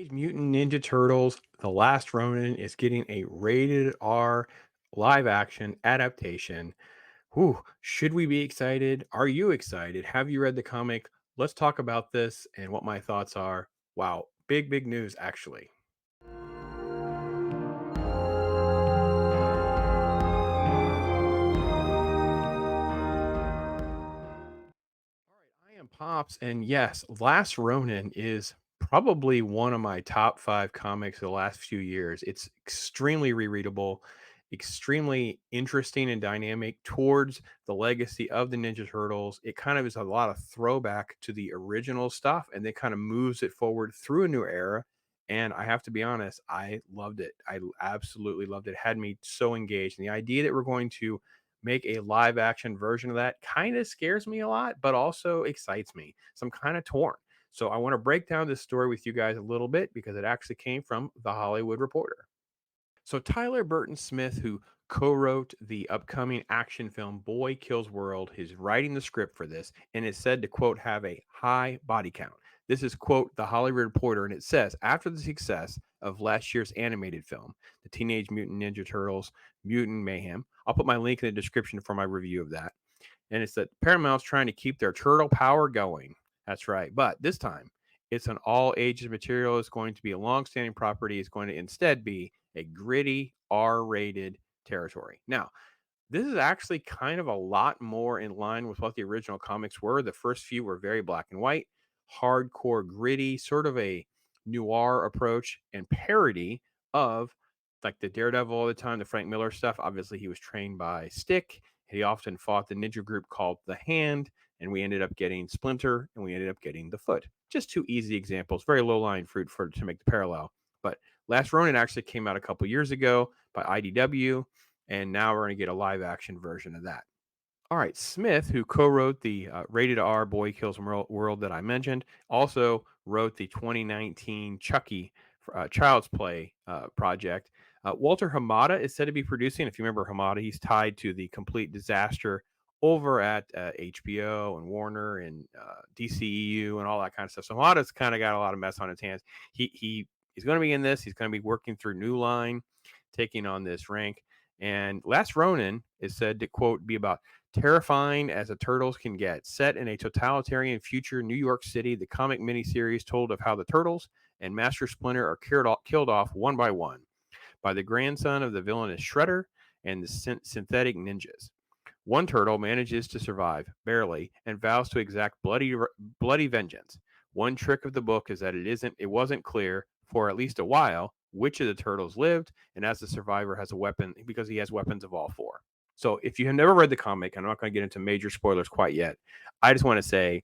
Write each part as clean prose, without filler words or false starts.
Teenage Mutant Ninja Turtles: The Last Ronin is getting a rated R live action adaptation. Whew, should we be excited? Are you excited? Have you read the comic? Let's talk about this and what my thoughts are. Wow, big news actually. All right, I am Pops, and yes, Last Ronin is probably one of my top five comics of the last few years. It's extremely rereadable, extremely interesting and dynamic towards the legacy of the Ninja Turtles. It kind of is a lot of throwback to the original stuff, and then kind of moves it forward through a new era. And I have to be honest, I loved it. I absolutely loved it. It had me so engaged. And the idea that we're going to make a live action version of that kind of scares me a lot, but also excites me. So I'm kind of torn. So I want to break down this story with you guys a little bit because it actually came from The Hollywood Reporter. So Tyler Burton Smith, who co-wrote the upcoming action film Boy Kills World, is writing the script for this and is said to quote have a high body count. This is quote the Hollywood Reporter, and it says after the success of last year's animated film, the Teenage Mutant Ninja Turtles Mutant Mayhem. I'll put my link in the description for my review of that. And it's that Paramount's trying to keep their turtle power going. That's right. But this time, it's an all ages material. It's going to be a long standing property. It's going to instead be a gritty R rated territory. Now, this is actually kind of a lot more in line with what the original comics were. The first few were very black and white, hardcore, gritty, sort of a noir approach and parody of like the Daredevil all the time, the Frank Miller stuff. Obviously, he was trained by Stick. He often fought the ninja group called the Hand, and we ended up getting Splinter, and we ended up getting the Foot. Just two easy examples, very low lying fruit for to make the parallel. But Last Ronin actually came out a couple years ago by IDW, and now we're going to get a live action version of that. All right, Smith, who co-wrote the rated R Boy Kills World that I mentioned, also wrote the 2019 Chucky Child's Play project. Walter Hamada is said to be producing. If you remember Hamada, he's tied to the complete disaster over at HBO and Warner and DCEU and all that kind of stuff. So Hamada's kind of got a lot of mess on his hands. He's going to be in this. He's going to be working through New Line, taking on this rank. And Last Ronin is said to quote be about terrifying as the Turtles can get. Set in a totalitarian future New York City, the comic miniseries told of how the Turtles and Master Splinter are killed off one by one by the grandson of the villainous Shredder and the synthetic ninjas. One turtle manages to survive, barely, and vows to exact bloody vengeance. One trick of the book is that it wasn't clear for at least a while which of the turtles lived, and as the survivor has a weapon because he has weapons of all four. So if you have never read the comic, I'm not going to get into major spoilers quite yet. I just want to say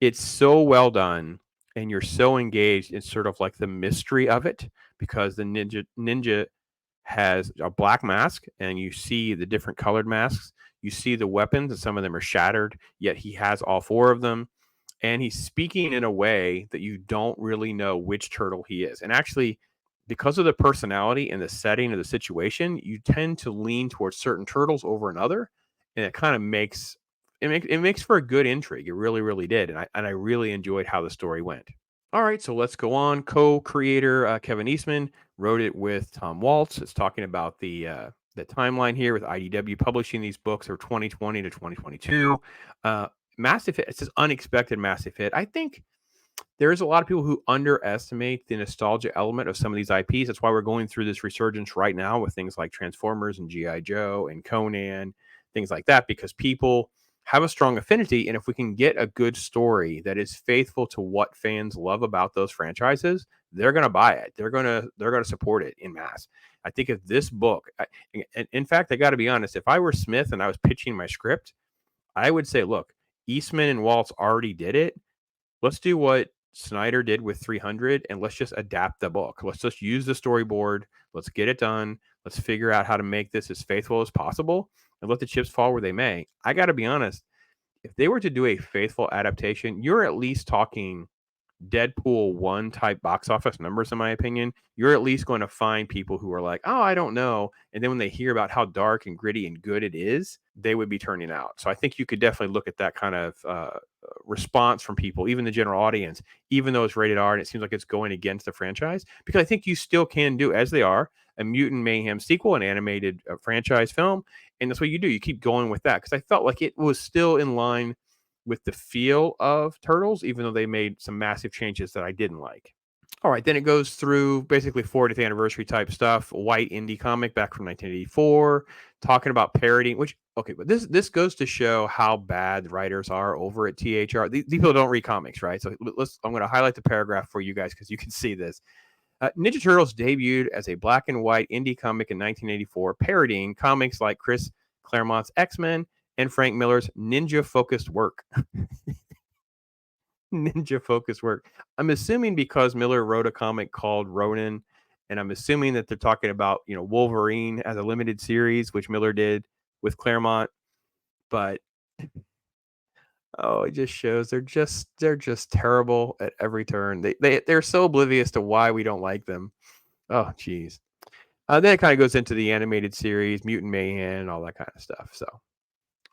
it's so well done, and you're so engaged in sort of like the mystery of it because the ninja has a black mask, and you see the different colored masks. You see the weapons, and some of them are shattered, yet he has all four of them. And he's speaking in a way that you don't really know which turtle he is. And actually, because of the personality and the setting of the situation, you tend to lean towards certain turtles over another, and it kind of makes for a good intrigue. It really did, and I really enjoyed how the story went. All right, so let's go on. Co-creator Kevin Eastman wrote it with Tom Waltz. It's talking about the timeline here with IDW publishing these books from 2020 to 2022. Massive hit. It's just unexpected massive hit. I think there's a lot of people who underestimate the nostalgia element of some of these IPs. That's why we're going through this resurgence right now with things like Transformers and G.I. Joe and Conan, things like that, because people have a strong affinity. And if we can get a good story that is faithful to what fans love about those franchises, they're going to buy it. They're going to support it in mass. I think if this book, in fact, I got to be honest, if I were Smith and I was pitching my script, I would say, look, Eastman and Waltz already did it. Let's do what Snyder did with 300, and let's just adapt the book. Let's just use the storyboard. Let's get it done. Let's figure out how to make this as faithful as possible and let the chips fall where they may. I got to be honest. If they were to do a faithful adaptation, you're at least talking Deadpool 1 type box office numbers, in my opinion. You're at least going to find people who are like, oh, I don't know. And then when they hear about how dark and gritty and good it is, they would be turning out. So I think you could definitely look at that kind of response from people, even the general audience, even though it's rated R and it seems like it's going against the franchise. Because I think you still can do, as they are, a Mutant Mayhem sequel, an animated franchise film, and that's what you do. You keep going with that because I felt like it was still in line with the feel of Turtles, even though they made some massive changes that I didn't like. All right, then it goes through basically 40th anniversary type stuff, white indie comic back from 1984, talking about parodying. Which okay, but this goes to show how bad the writers are over at THR. These people don't read comics, right? So let's. I'm going to highlight the paragraph for you guys because you can see this. Ninja Turtles debuted as a black and white indie comic in 1984, parodying comics like Chris Claremont's X-Men and Frank Miller's ninja-focused work. Ninja focused work. I'm assuming because Miller wrote a comic called Ronin, and I'm assuming that they're talking about, Wolverine as a limited series, which Miller did with Claremont. But oh, it just shows they're just terrible at every turn. They're so oblivious to why we don't like them. Oh, geez. Then it kind of goes into the animated series, Mutant Mayhem, and all that kind of stuff. So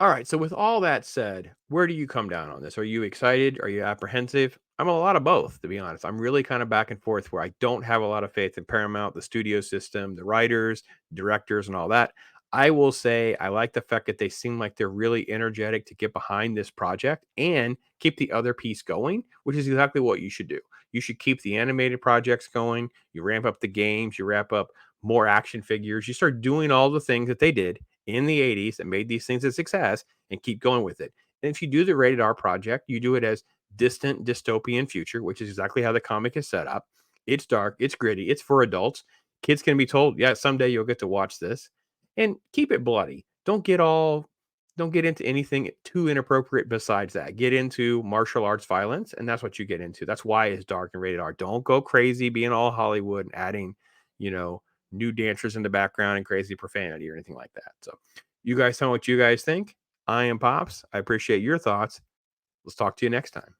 all right. So with all that said, where do you come down on this? Are you excited? Are you apprehensive? I'm a lot of both, to be honest. I'm really kind of back and forth where I don't have a lot of faith in Paramount, the studio system, the writers, directors, and all that. I will say I like the fact that they seem like they're really energetic to get behind this project and keep the other piece going, which is exactly what you should do. You should keep the animated projects going. You ramp up the games, you wrap up more action figures, you start doing all the things that they did in the 80s that made these things a success and keep going with it. And if you do the rated R project, you do it as distant dystopian future, which is exactly how the comic is set up. It's dark, it's gritty, it's for adults. Kids can be told, yeah, someday you'll get to watch this. And keep it bloody. Don't get into anything too inappropriate besides that. Get into martial arts violence, and that's what you get into. That's why it's dark and rated R. Don't go crazy being all Hollywood and adding, you know, new dancers in the background and crazy profanity or anything like that. So, you guys tell me what you guys think. I am Pops. I appreciate your thoughts. Let's talk to you next time.